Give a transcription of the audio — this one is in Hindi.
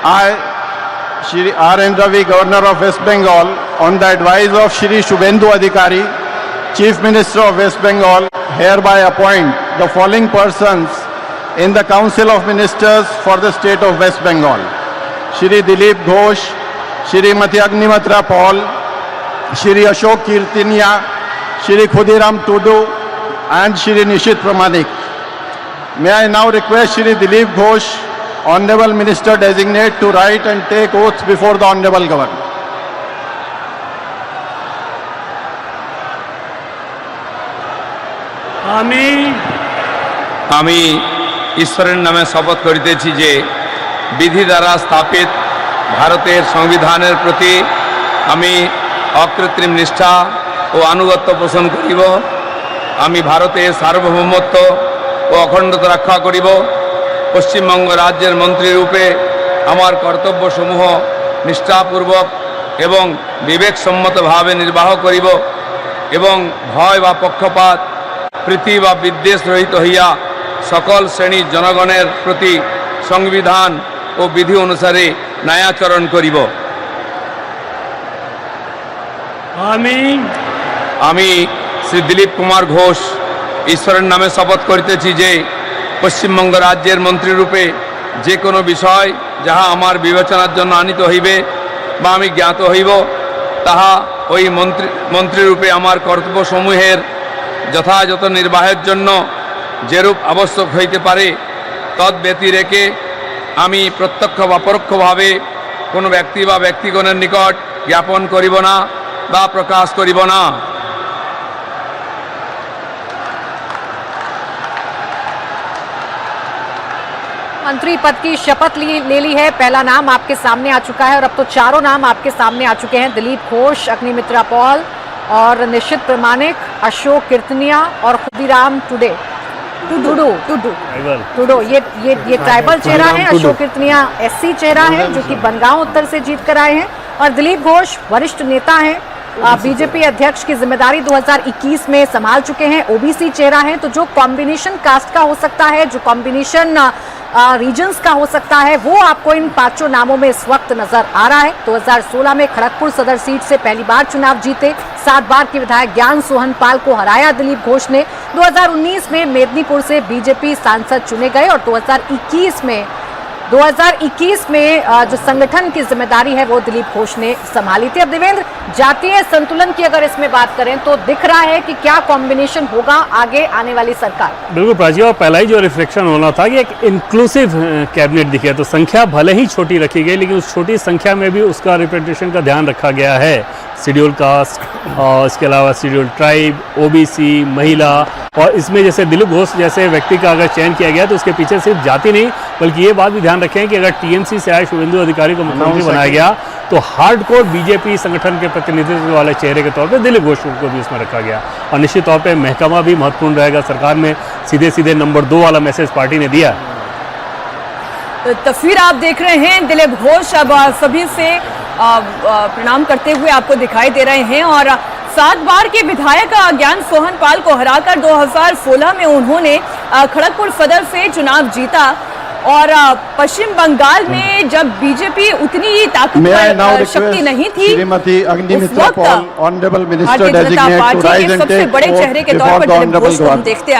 I, Shri R. N. Ravi, Governor of West Bengal, on the advice of Shri Shubhendu Adhikari, Chief Minister of West Bengal, hereby appoint the following persons in the Council of Ministers for the state of West Bengal: Shri Dilip Ghosh, Shrimati Agnimitra Paul, Shri Ashok Kirtinia, Shri Khudiram Tudu, and Shri Nishit Pramanik. May I now request Shri Dilip Ghosh, Honorable Minister Designate, to write and take oaths before the Honorable Governor. আমি ঈশ্বরের নামে শপথ করিতেছি যে বিধি দ্বারা স্থাপিত ভারতের সংবিধানের প্রতি আমি অকৃত্রিম নিষ্ঠা ও আনুগত্য পোষণ করিব। আমি ভারতের সার্বভৌমত্ব ও অখণ্ডতা রক্ষা করিব। পশ্চিমবঙ্গ রাজ্যের মন্ত্রী রূপে আমার কর্তব্যসমূহ নিষ্ঠাপূর্বক এবং বিবেকসম্মতভাবে নির্বাহ করিব এবং ভয় বা পক্ষপাত প্রীতি বা বিদ্বেষ রহিত হইয়া সকল শ্রেণীর জনগণের প্রতি সংবিধান ও বিধি অনুসারে ন্যায়াচরণ করিব। আমি শ্রী দিলীপ কুমার ঘোষ ঈশ্বরের নামে শপথ করিতেছি যে পশ্চিমবঙ্গ রাজ্যের মন্ত্রীরূপে যে কোনো বিষয় যাহা আমার বিবেচনার জন্য আনিত হইবে বা আমি জ্ঞাত হইব, তাহা ওই মন্ত্রীরূপে আমার কর্তব্যসমূহের যথাযথ নির্বাহের জন্য যেরূপ আবশ্যক হইতে পারে তদ্ব্যতি রেখে আমি প্রত্যক্ষ বা পরোক্ষভাবে কোনো ব্যক্তি বা ব্যক্তিগণের নিকট জ্ঞাপন করিব না বা প্রকাশ করিব না। मंत्री पद की शपथ ले ली है। पहला नाम आपके सामने आ चुका है और अब तो चारों नाम आपके सामने आ चुके हैं: दिलीप घोष, अग्निमित्रा पॉल और निशित प्रमाणिक, अशोक कीर्तनिया और खुदीराम टुडू। ये ट्राइबल चेहरा है। अशोक कीर्तनिया एससी चेहरा है जो कि बनगांव उत्तर से जीत कर आए हैं, और दिलीप घोष वरिष्ठ नेता हैं, बीजेपी अध्यक्ष की जिम्मेदारी 2021 में संभाल चुके हैं, ओबीसी चेहरा है। तो जो कॉम्बिनेशन कास्ट का हो सकता है, जो कॉम्बिनेशन रीजन्स का हो सकता है, वो आपको इन पांचों नामों में इस वक्त नजर आ रहा है। 2016 में खड़गपुर सदर सीट से पहली बार चुनाव जीते, 7 बार के विधायक ज्ञान सोहन पाल को हराया दिलीप घोष ने। 2019 में मेदिनीपुर से बीजेपी सांसद चुने गए और 2021 में जो संगठन की जिम्मेदारी है वो दिलीप घोष ने संभाली थी। अब देवेंद्र, जातीय संतुलन की अगर इसमें बात करें तो दिख रहा है कि क्या कॉम्बिनेशन होगा आगे आने वाली सरकार। बिल्कुल प्राची, और पहला ही जो रिफ्लेक्शन होना था कि एक इंक्लूसिव कैबिनेट दिखे, तो संख्या भले ही छोटी रखी गई लेकिन उस छोटी संख्या में भी उसका रिप्रेजेंटेशन का ध्यान रखा गया है। शेड्यूल कास्ट और इसके अलावा शेड्यूल ट्राइब, ओबीसी, महिला, और इसमें जैसे दिलीप घोष जैसे व्यक्ति का अगर चयन किया गया तो उसके पीछे सिर्फ जाति नहीं बल्कि ये बात भी ध्यान रखें कि अगर टीएमसी से आए शुभेंदु अधिकारी को मुख्यमंत्री बनाया गया तो हार्डकोर बीजेपी संगठन के प्रतिनिधित्व वाले चेहरे के तौर पे दिलीप घोष को भी उसमें रखा गया। और निश्चित तौर पे महकमा भी महत्वपूर्ण रहेगा। सरकार में सीधे सीधे नंबर 2 वाला मैसेज पार्टी ने दिया। तो तस्वीर आप देख रहे हैं, दिलीप घोष अब सभी से प्रणाम करते हुए आपको दिखाई दे रहे हैं, और 7 बार के विधायक ज्ञान सोहन पाल को हराकर 2016 में उन्होंने खड़गपुर सदर से चुनाव जीता। और पश्चिम बंगाल में जब बीजेपी उतनी ताकतवर शक्ति नहीं थी, श्रीमती अग्निमित्रा उस वक्त Paul, honourable minister Bharatiya Janata designate, party के सबसे बड़े चेहरे के तौर पर दिलीप घोष को हम देखते